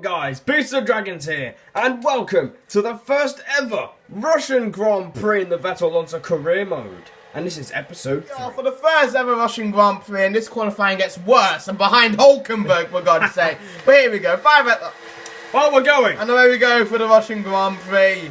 guys, Beasts of Dragons here, and welcome to the first ever Russian Grand Prix in the Vettel Alonso career mode. And this is episode 3. For the first ever Russian Grand Prix, and this qualifying gets worse, and behind Hulkenberg, for God's sake. But here we go, Well, we're going. And away we go for the Russian Grand Prix.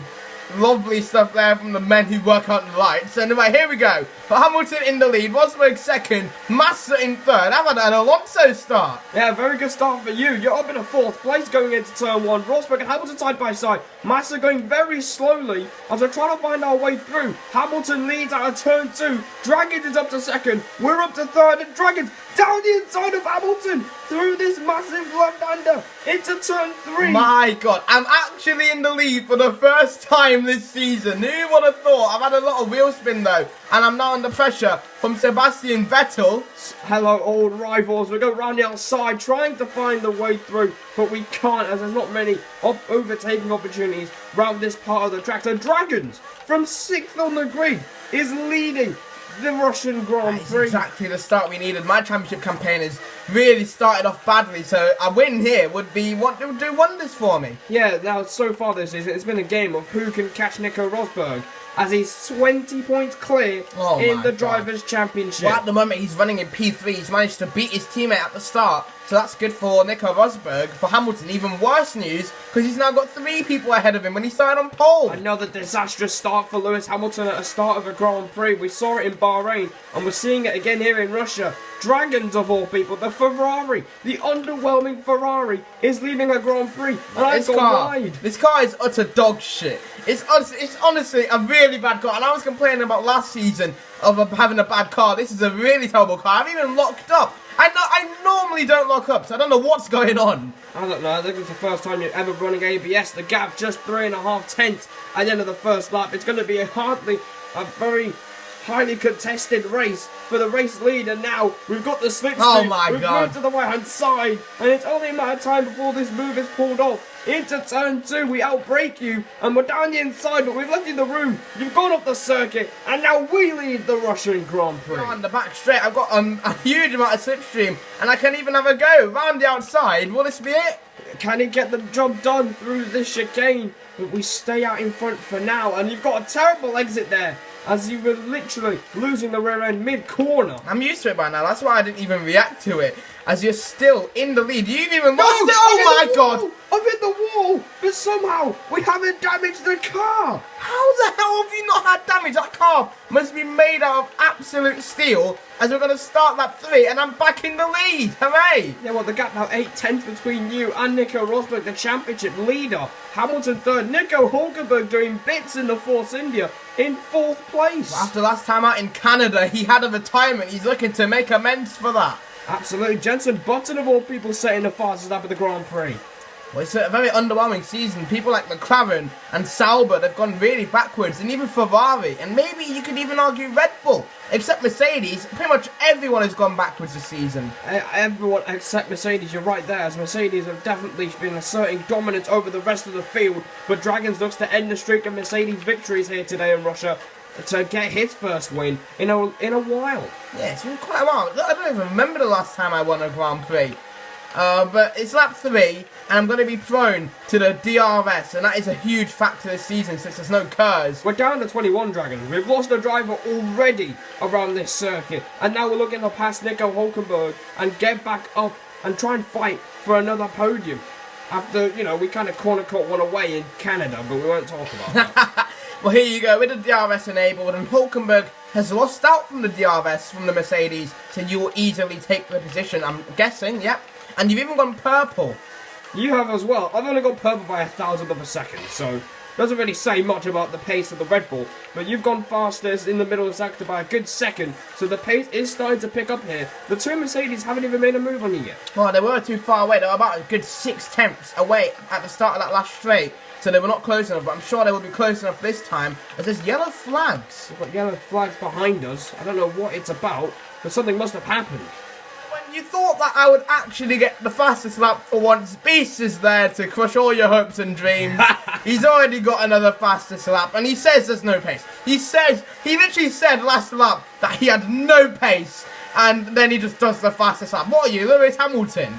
Lovely stuff there from the men who work out the lights. Anyway, here we go. For Hamilton in the lead, Rosberg second, Massa in third. How about an Alonso start? Yeah, very good start for you. You're up in a 4th place going into turn 1. Rosberg and Hamilton side by side. Massa going very slowly as we're trying to find our way through. Hamilton leads out of turn 2. Dragons is up to 2nd. We're up to 3rd, and Dragons down the inside of Hamilton through this massive left-hander into turn 3. My God, I'm actually in the lead for the first time this season. Who would have thought? I've had a lot of wheel spin though, and I'm now under pressure from Sebastian Vettel. Hello, old rivals. We go round the outside trying to find the way through, but we can't as there's not many overtaking opportunities around this part of the track. So Dragons, from 6th on the grid, is leading the Russian Grand Prix. That's exactly the start we needed. My championship campaign has really started off badly, so a win here would do wonders for me. Yeah, now so far this season, it's been a game of who can catch Nico Rosberg, as he's 20 points clear in the Drivers' Championship. Well, at the moment he's running in P3. He's managed to beat his teammate at the start, so that's good for Nico Rosberg. For Hamilton, even worse news, because he's now got 3 people ahead of him when he started on pole. Another disastrous start for Lewis Hamilton at the start of a Grand Prix. We saw it in Bahrain, and we're seeing it again here in Russia. Dragons of all people, the Ferrari, the underwhelming Ferrari, is leading a Grand Prix, and I've gone wide. This car is utter dog shit. It's honestly a really bad car, and I was complaining about last season of having a bad car. This is a really terrible car. I've even locked up. I normally don't lock up, so I don't know what's going on. I don't know, I think it's the first time you're ever running ABS. The gap just 3.5 tenths at the end of the first lap. It's going to be a very highly contested race for the race lead, and now we've got the slipstream. Oh my God. We've moved to the right hand side, and it's only a matter of time before this move is pulled off. Into turn 2, we outbrake you, and we're down the inside, but we've left you the room. You've gone off the circuit, and now we lead the Russian Grand Prix. On the back straight, I've got a huge amount of slipstream, and I can even have a go round the outside. Will this be it? Can he get the job done through this chicane? But we stay out in front for now, and you've got a terrible exit there, as you were literally losing the rear end mid-corner. I'm used to it by now, that's why I didn't even react to it. As you're still in the lead, you've even lost it. Oh my God! I've hit the wall, but somehow we haven't damaged the car. How the hell have you not had damage? That car must be made out of absolute steel, as we're going to start lap 3, and I'm back in the lead. Hooray! Yeah, well, the gap now 8 tenths between you and Nico Rosberg, the championship leader. Hamilton 3rd, Nico Hulkenberg doing bits in the Force India in 4th place. After last time out in Canada, he had a retirement. He's looking to make amends for that. Absolutely. Jenson Button, of all people, setting the fastest lap of the Grand Prix. Well, it's a very underwhelming season. People like McLaren and Sauber, they've gone really backwards, and even Ferrari, and maybe you could even argue Red Bull. Except Mercedes, pretty much everyone has gone backwards this season. Everyone except Mercedes, you're right there, as Mercedes have definitely been asserting dominance over the rest of the field, but Dragons looks to end the streak of Mercedes victories here today in Russia to get his first win in a while. Yeah, it's been quite a while. I don't even remember the last time I won a Grand Prix. But it's lap 3, and I'm going to be prone to the DRS, and that is a huge factor this season since there's no curves. We're down to 21 Dragons. We've lost a driver already around this circuit, and now we're looking to pass Nico Hulkenberg and get back up and try and fight for another podium. After, we kind of corner caught one away in Canada, but we won't talk about that. Well, here you go, with the DRS enabled, and Hulkenberg has lost out from the DRS from the Mercedes, so you will easily take the position, I'm guessing, yep. And you've even gone purple. You have as well. I've only got purple by 1,000th of a second, so doesn't really say much about the pace of the Red Bull. But you've gone fastest in the middle of the sector by a good second, so the pace is starting to pick up here. The 2 Mercedes haven't even made a move on you yet. Well, they were too far away. They were about a good 6 tenths away at the start of that last straight. So they were not close enough, but I'm sure they will be close enough this time. As there's yellow flags. We've got yellow flags behind us. I don't know what it's about, but something must have happened. When you thought that I would actually get the fastest lap for once, Beast is there to crush all your hopes and dreams. He's already got another fastest lap, and he says there's no pace. He literally said last lap that he had no pace, and then he just does the fastest lap. What are you, Lewis Hamilton?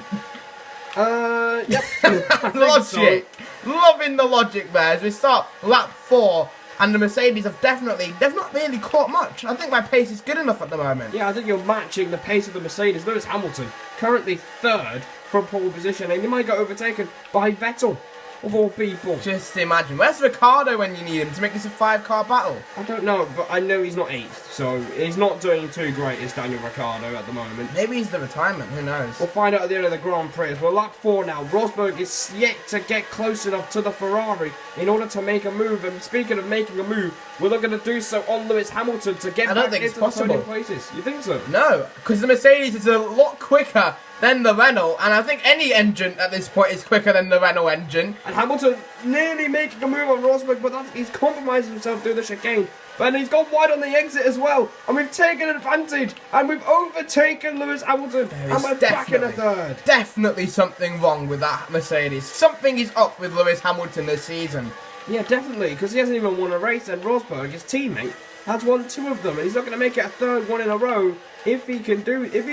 Yep. Logic. Loving the logic there as we start lap 4. And the Mercedes they've not really caught much. I think my pace is good enough at the moment. Yeah, I think you're matching the pace of the Mercedes. Lewis Hamilton, currently 3rd from pole position, and he might get overtaken by Vettel, of all people. Just imagine. Where's Ricciardo when you need him to make this a 5-car battle? I don't know, but I know he's not 8th, so he's not doing too great as Daniel Ricciardo at the moment. Maybe he's the retirement, who knows? We'll find out at the end of the Grand Prix as well. Lap 4 now. Rosberg is yet to get close enough to the Ferrari in order to make a move. And speaking of making a move, we're not going to do so on Lewis Hamilton to get back into the podium places. You think so? No, because the Mercedes is a lot quicker than the Renault, and I think any engine at this point is quicker than the Renault engine. And Hamilton nearly making a move on Rosberg, but he's compromised himself through the chicane. But he's gone wide on the exit as well, and we've taken advantage, and we've overtaken Lewis Hamilton, and we're back in a 3rd. Definitely something wrong with that Mercedes. Something is up with Lewis Hamilton this season. Yeah, definitely, because he hasn't even won a race, and Rosberg, his teammate, has won 2 of them, and he's not going to make it a 3rd one in a row if he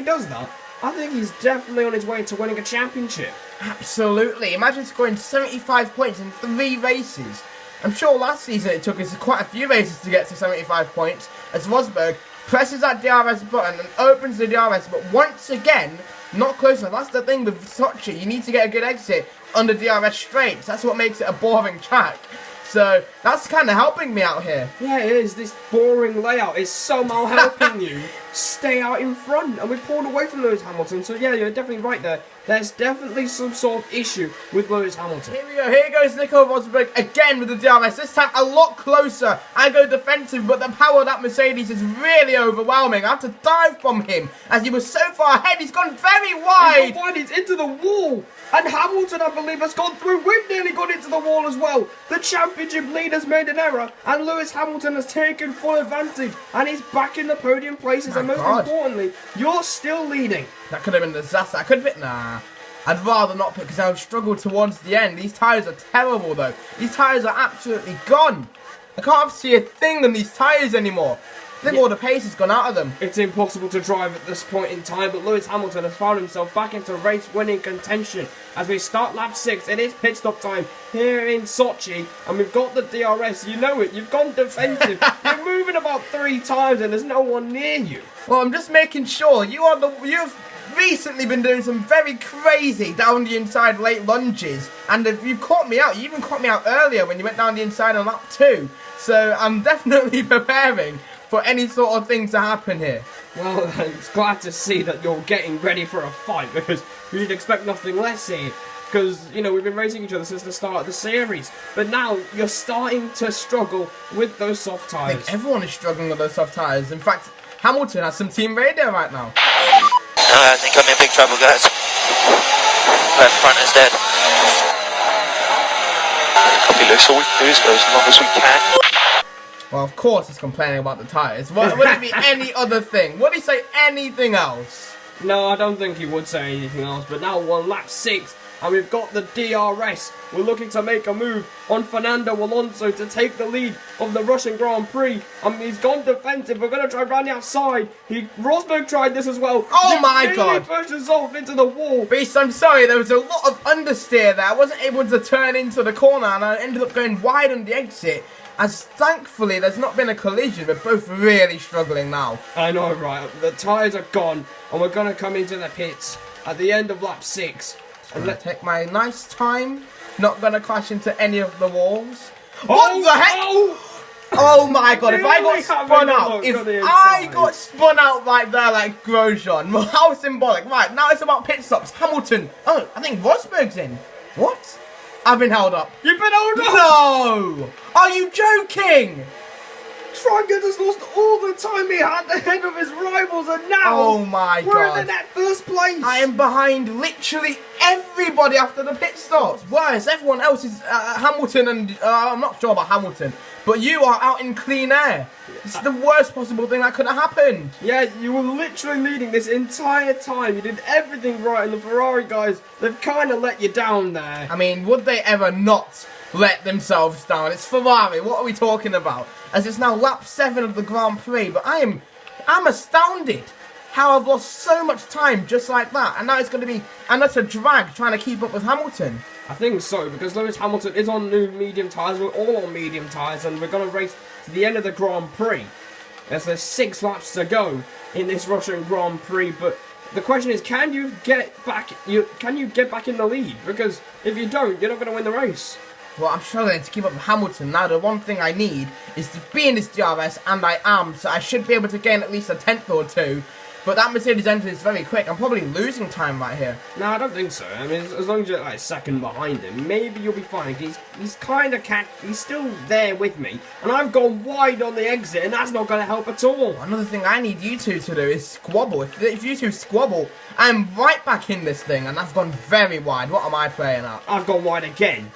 does that. I think he's definitely on his way to winning a championship. Absolutely. Imagine scoring 75 points in 3 races. I'm sure last season it took us quite a few races to get to 75 points as Rosberg presses that DRS button and opens the DRS, but once again, not close enough. That's the thing with Sochi. You need to get a good exit on the DRS straights. That's what makes it a boring track. So that's kind of helping me out here. Yeah, it is. This boring layout is somehow helping you stay out in front. And we've pulled away from Lewis Hamilton. So yeah, you're definitely right there. There's definitely some sort of issue with Lewis Hamilton. Here we go. Here goes Nico Rosberg again with the DRS. This time a lot closer. I go defensive, but the power of that Mercedes is really overwhelming. I have to dive from him as he was so far ahead. He's gone very wide. He's gone wide. He's into the wall. And Hamilton, I believe, has gone through. We've nearly gone into the wall as well. The championship leader's made an error, and Lewis Hamilton has taken full advantage, and he's back in the podium places. And most importantly, you're still leading. That could have been a disaster. I could have been, I'd rather not pick because I've struggled towards the end. These tyres are terrible, though. These tyres are absolutely gone. I can't see a thing on these tyres anymore. I think all the pace has gone out of them. It's impossible to drive at this point in time, but Lewis Hamilton has found himself back into race-winning contention. As we start lap 6, it is pit stop time here in Sochi, and we've got the DRS. You know it, you've gone defensive. You're moving about 3 times, and there's no one near you. Well, I'm just making sure. You've recently been doing some very crazy down the inside late lunges, and if you've caught me out, you even caught me out earlier when you went down the inside on lap 2. So I'm definitely preparing for any sort of things to happen here. Well, I'm glad to see that you're getting ready for a fight, because you should expect nothing less here. Because, you know, we've been racing each other since the start of the series. But now, you're starting to struggle with those soft tyres. I think everyone is struggling with those soft tyres. In fact, Hamilton has some team radio right now. I think I'm in big trouble, guys. Left front is dead. Copy, Luke. So we can do is go as long as we can. Well, of course he's complaining about the tyres. Would it be any other thing? Would he say anything else? No, I don't think he would say anything else. But now we're on lap 6, and we've got the DRS. We're looking to make a move on Fernando Alonso to take the lead of the Russian Grand Prix. He's gone defensive. We're going to try round the outside. Rosberg tried this as well. Oh my God! He pushes off into the wall. Beast, I'm sorry. There was a lot of understeer there. I wasn't able to turn into the corner, and I ended up going wide on the exit. As thankfully there's not been a collision. We're both really struggling now. I know, right? The tyres are gone, and we're going to come into the pits at the end of lap 6. And let's take my nice time. Not going to crash into any of the walls. Oh, what the heck? Oh my God, if I got spun out, right there like Grosjean, how symbolic. Right, now it's about pit stops. Hamilton. Oh, I think Rosberg's in. What? I've been held up. You've been held up? No! Are you joking? Trunket has lost all the time he had ahead of his rivals, and now oh my we're God. in the net first place. I am behind literally everybody after the pit stops. Whereas everyone else is Hamilton and I'm not sure about Hamilton, but you are out in clean air. It's the worst possible thing that could have happened. Yeah, you were literally leading this entire time. You did everything right, and the Ferrari guys, they've kind of let you down there. I mean, would they ever not let themselves down? It's Ferrari. What are we talking about? As it's now lap 7 of the Grand Prix, but I'm astounded. how I've lost so much time just like that, and now it's going to be another drag trying to keep up with Hamilton. I think so, because Lewis Hamilton is on new medium tyres, we're all on medium tyres, and we're going to race to the end of the Grand Prix. There's 6 laps to go in this Russian Grand Prix, but the question is, can you get back in the lead? Because if you don't, you're not going to win the race. Well, I'm struggling to keep up with Hamilton. Now, the one thing I need is to be in this DRS, and I am, so I should be able to gain at least a 10th or 2. But that Mercedes engine is very quick. I'm probably losing time right here. No, I don't think so. I mean, as long as you're like second behind him, maybe you'll be fine. He's kind of he's still there with me, and I've gone wide on the exit, and that's not going to help at all. Another thing I need you two to do is squabble. If you two squabble, I'm right back in this thing, and I've gone very wide. What am I playing at? I've gone wide again.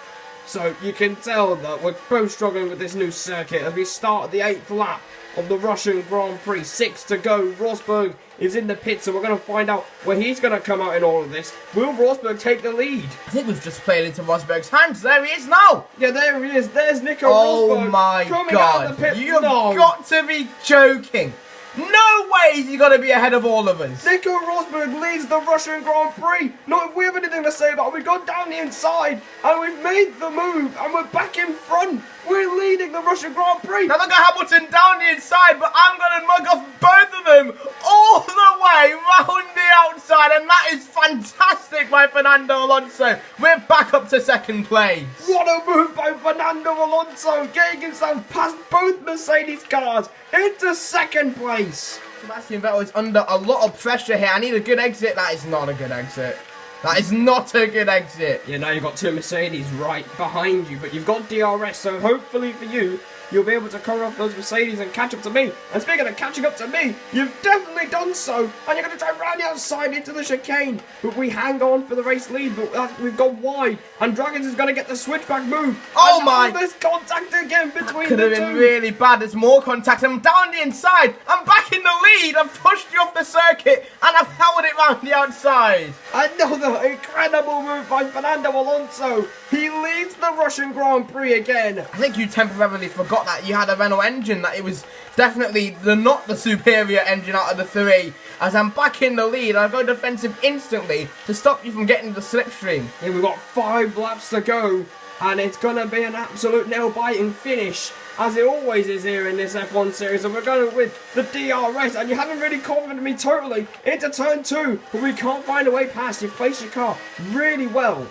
So you can tell that we're both struggling with this new circuit as we start the 8th lap of the Russian Grand Prix. 6 to go. Rosberg is in the pit, so we're going to find out where he's going to come out in all of this. Will Rosberg take the lead? I think we've just played into Rosberg's hands. There he is now. Yeah, there he is. There's Nico Oh Rosberg. my coming out of the God. pit. You've got to be joking. No way is he going to be ahead of all of us. Nico Rosberg leads the Russian Grand Prix. Not if we have anything to say about it. We've gone down the inside and we've made the move and we're back in front. We're leading the Russian Grand Prix. Now look at Hamilton down the inside, but I'm going to mug off both of them all the way round the outside, and that is fantastic by Fernando Alonso. We're back up to 2nd place. What a move by Fernando Alonso, getting himself past both Mercedes cars into 2nd place. Sebastian Vettel is under a lot of pressure here. I need a good exit. That is not a good exit. That is not a good exit. Yeah, now you've got 2 Mercedes right behind you, but you've got DRS, so hopefully for you, you'll be able to cover off those Mercedes and catch up to me. And speaking of catching up to me, you've definitely done so, and you're going to try round the outside into the chicane. But we hang on for the race lead, but we've gone wide, and Dragons is going to get the switchback move. Oh and my! There's contact again between Could the have two. been really bad. There's more contact. I'm down the inside. I'm back in the lead. I've pushed you off the circuit, and I've held it round the outside. Another incredible move by Fernando Alonso. He leads the Russian Grand Prix again. I think you temporarily forgot that you had a Renault engine, that it was definitely not the superior engine out of the 3. As I'm back in the lead, I go defensive instantly to stop you from getting the slipstream. Yeah, we've got 5 laps to go, and it's going to be an absolute nail-biting finish, as it always is here in this F1 series. And we're going with the DRS, and you haven't really confident me totally into turn 2, but we can't find a way past. You've placed your car really well.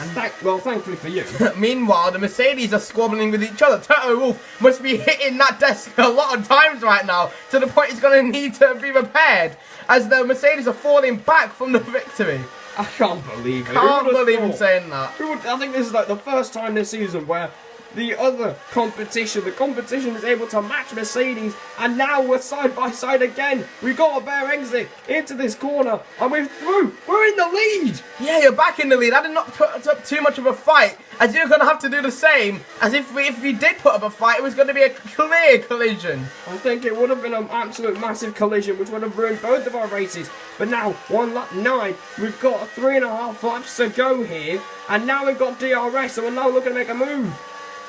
And thankfully for you. Meanwhile, the Mercedes are squabbling with each other. Toto Wolff must be hitting that desk a lot of times right now, to the point he's going to need to be repaired, as the Mercedes are falling back from the victory. I can't believe it. Can't believe him saying that. I think this is like the first time this season where the competition is able to match Mercedes, and now we're side by side again. We got a bare exit into this corner, and we're through. We're in the lead. Yeah, you're back in the lead. I did not put up too much of a fight, as you're going to have to do the same, as if we did put up a fight, it was going to be a clear collision. I think it would have been an absolute massive collision, which would have ruined both of our races. But now, 1 lap 9, we've got 3.5 laps to go here, and now we've got DRS, so we're now looking to make a move.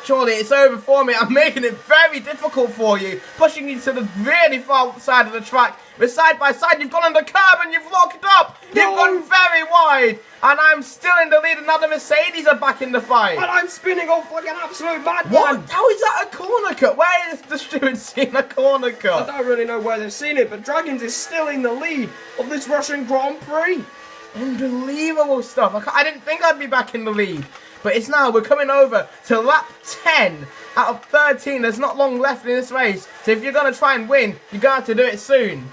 Surely it's over for me. I'm making it very difficult for you, pushing you to the really far side of the track. But side by side, you've gone on the curb and you've locked up. No. You've gone very wide, and I'm still in the lead, and now the Mercedes are back in the fight. And I'm spinning off like an absolute madman. What? How is that a corner cut? Where is the steward seen a corner I cut? don't really know where they've seen it, but Dragons is still in the lead of this Russian Grand Prix. Unbelievable stuff. I didn't think I'd be back in the lead. But it's now, we're coming over to lap 10 out of 13. There's not long left in this race. So if you're going to try and win, you're going to have to do it soon.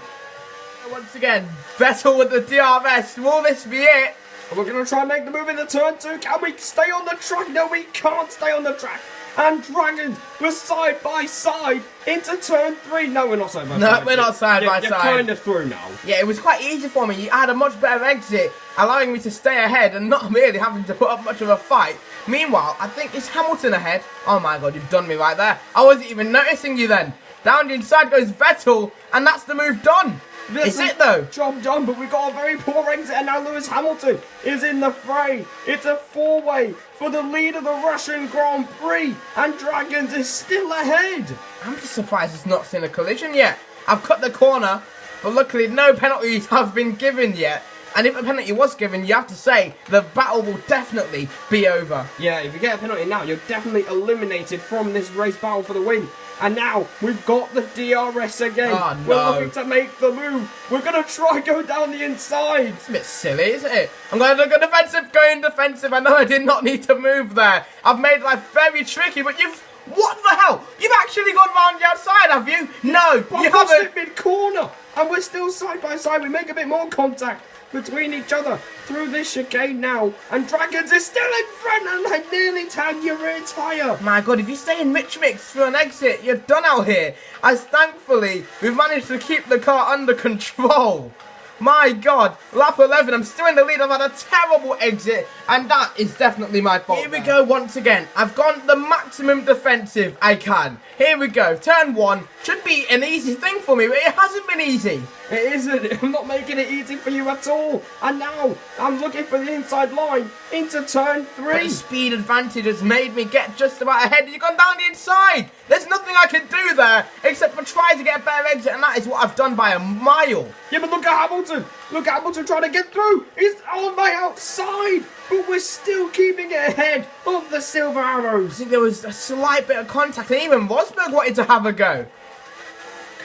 Once again, Vettel with the DRS. Will this be it? And we're going to try and make the move in the turn 2. Can we stay on the track? No, we can't stay on the track. And Dragons, we're side by side into turn 3. No, we're not side by side. No, we're not side by You're side. kind of through now. Yeah, it was quite easy for me. I had a much better exit, allowing me to stay ahead and not really having to put up much of a fight. Meanwhile, I think it's Hamilton ahead. Oh my God, you've done me right there. I wasn't even noticing you then. Down the inside goes Vettel, and that's the move done. Is it though? Job done, but we got a very poor exit, and now Lewis Hamilton is in the fray. It's a 4-way for the lead of the Russian Grand Prix, and Dragons is still ahead. I'm just surprised it's not seen a collision yet. I've cut the corner, but luckily no penalties have been given yet. And if a penalty was given, you have to say the battle will definitely be over. Yeah, if you get a penalty now, you're definitely eliminated from this race battle for the win. And now, we've got the DRS again. Oh, no. We're looking to make the move. We're going to try go down the inside. It's a bit silly, isn't it? I'm going to go defensive. I know I did not need to move there. I've made life very tricky, but you've... What the hell? You've actually gone round the outside, have you? No, But you we're haven't. mid-corner. And we're still side by side. We make a bit more contact between each other through this chicane now, and Dragons is still in front, and I nearly tag your rear tyre. My God, if you stay in Rich Mix for an exit, you're done out here. As thankfully, we've managed to keep the car under control. My God, lap 11, I'm still in the lead. I've had a terrible exit, and that is definitely my fault. Here we go once again. I've gone the maximum defensive I can. Here we go, turn 1. Should be an easy thing for me, but it hasn't been easy. It isn't. I'm not making it easy for you at all. And now, I'm looking for the inside line into turn But 3. the speed advantage has made me get just about ahead. You've gone down the inside. There's nothing I can do there except for try to get a better exit, and that is what I've done by a mile. Yeah, but look at Hamilton. Look at Hamilton trying to get through. He's on my outside. But we're still keeping it ahead of the Silver I Arrows. think there was a slight bit of contact, and even Rosberg wanted to have a go.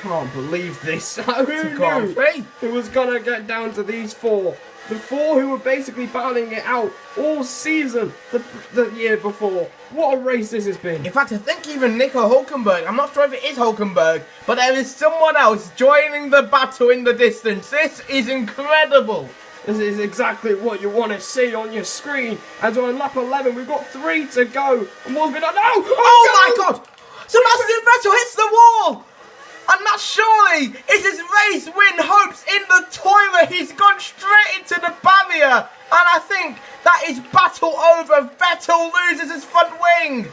Can't believe this. Who Grand knew Prix. it was going to get down to these 4? The 4 who were basically battling it out all season the year before. What a race this has been. In fact, I think even Nico Hulkenberg, I'm not sure if it is Hulkenberg, but there is someone else joining the battle in the distance. This is incredible. This is exactly what you want to see on your screen. As we're on lap 11, we've got 3 to go. And what's been done? No! Oh my God! Sebastian Vettel hits the wall! And that surely is his race win hopes in the toilet. He's gone straight into the barrier. And I think that is battle over. Vettel loses his front wing.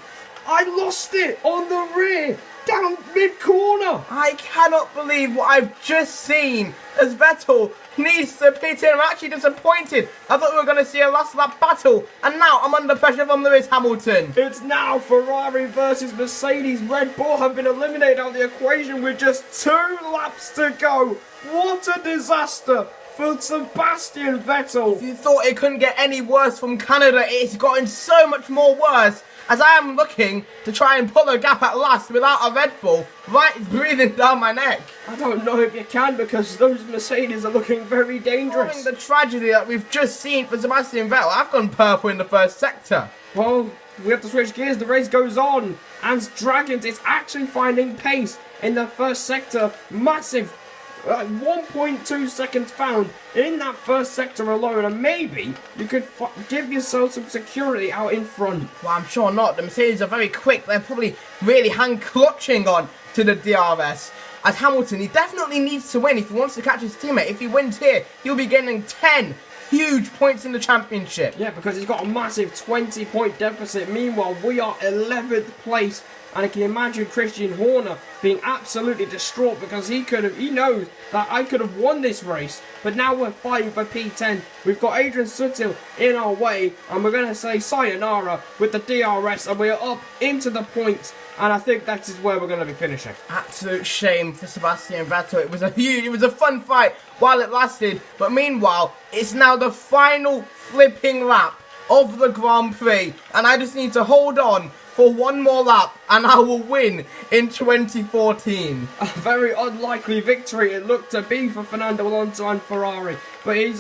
I lost it on the rear, down mid-corner. I cannot believe what I've just seen as Vettel needs to pit in. I'm actually disappointed. I thought we were going to see a last lap battle, and now I'm under pressure from Lewis Hamilton. It's now Ferrari versus Mercedes. Red Bull have been eliminated out of the equation with just 2 laps to go. What a disaster for Sebastian Vettel. If you thought it couldn't get any worse from Canada, it's gotten so much more worse, as I am looking to try and pull a gap at last without a Red Bull right breathing down my neck. I don't know if you can, because those Mercedes are looking very dangerous. Following the tragedy that we've just seen for Sebastian Vettel, I've gone purple in the first sector. Well, we have to switch gears. The race goes on, and Dragons is actually finding pace in the first sector. Massive 1.2 seconds found in that first sector alone, and maybe you could give yourself some security out in front. Well, I'm sure not. The Mercedes are very quick. They're probably really hand-clutching on to the DRS. As Hamilton, he definitely needs to win if he wants to catch his teammate. If he wins here, he'll be getting 10 huge points in the championship. Yeah, because he's got a massive 20-point deficit. Meanwhile, we are 11th place. And I can imagine Christian Horner being absolutely distraught, because he knows that I could have won this race. But now we're fighting for P10. We've got Adrian Sutil in our way, and we're going to say sayonara with the DRS, and we're up into the points. And I think that is where we're going to be finishing. Absolute shame for Sebastian Vettel. It was a fun fight while it lasted. But meanwhile, it's now the final flipping lap of the Grand Prix. And I just need to hold on for one more lap, and I will win in 2014. A very unlikely victory it looked to be for Fernando Alonso and Ferrari. But he's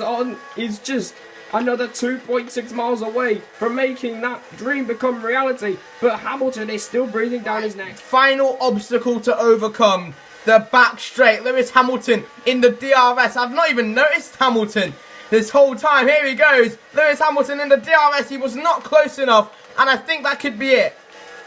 just another 2.6 miles away from making that dream become reality. But Hamilton is still breathing down his neck. Final obstacle to overcome. The back straight. Lewis Hamilton in the DRS. I've not even noticed Hamilton this whole time. Here he goes. Lewis Hamilton in the DRS. He was not close enough. And I think that could be it.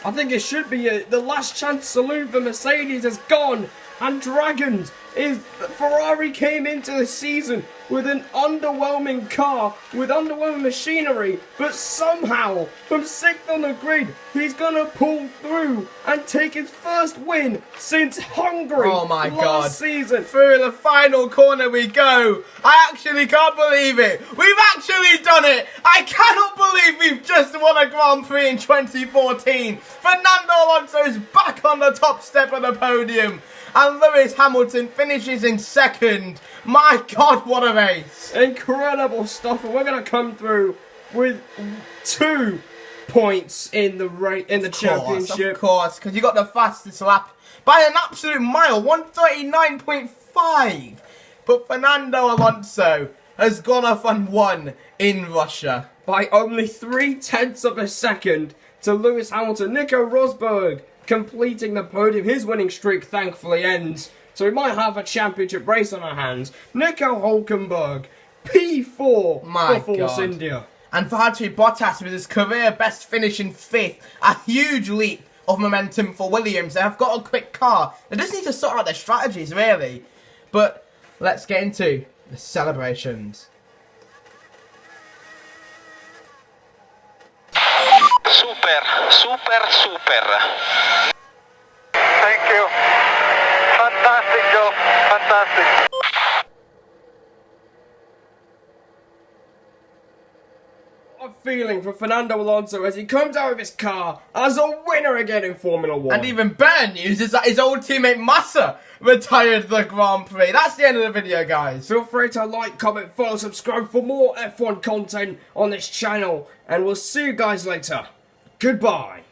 I think it should be it. The last chance saloon for Mercedes is gone. And Dragons Ferrari came into the season with an underwhelming car, with underwhelming machinery, but somehow, from 6th on the grid, he's gonna pull through and take his first win since Hungary last season. Through the final corner we go. I actually can't believe it. We've actually done it. I cannot believe we've just won a Grand Prix in 2014. Fernando Alonso's back on the top step of the podium. And Lewis Hamilton finishes in 2nd. My God, what a race. Incredible stuff. And we're going to come through with 2 points in the championship. Of course, because you got the fastest lap by an absolute mile, 139.5. But Fernando Alonso has gone off and won in Russia. By only 0.3 of a second to Lewis Hamilton. Nico Rosberg completing the podium. His winning streak thankfully ends. So we might have a championship race on our hands. Nico Hulkenberg, P4 for Force India. And Valtteri Bottas with his career best finish in 5th. A huge leap of momentum for Williams. They have got a quick car. They just need to sort out their strategies, really. But let's get into the celebrations. Super, super, super. Thank you. Fantastic job. Fantastic. A feeling for Fernando Alonso as he comes out of his car as a winner again in Formula 1. And even better news is that his old teammate Massa retired the Grand Prix. That's the end of the video, guys. Feel free to like, comment, follow, subscribe for more F1 content on this channel. And we'll see you guys later. Goodbye.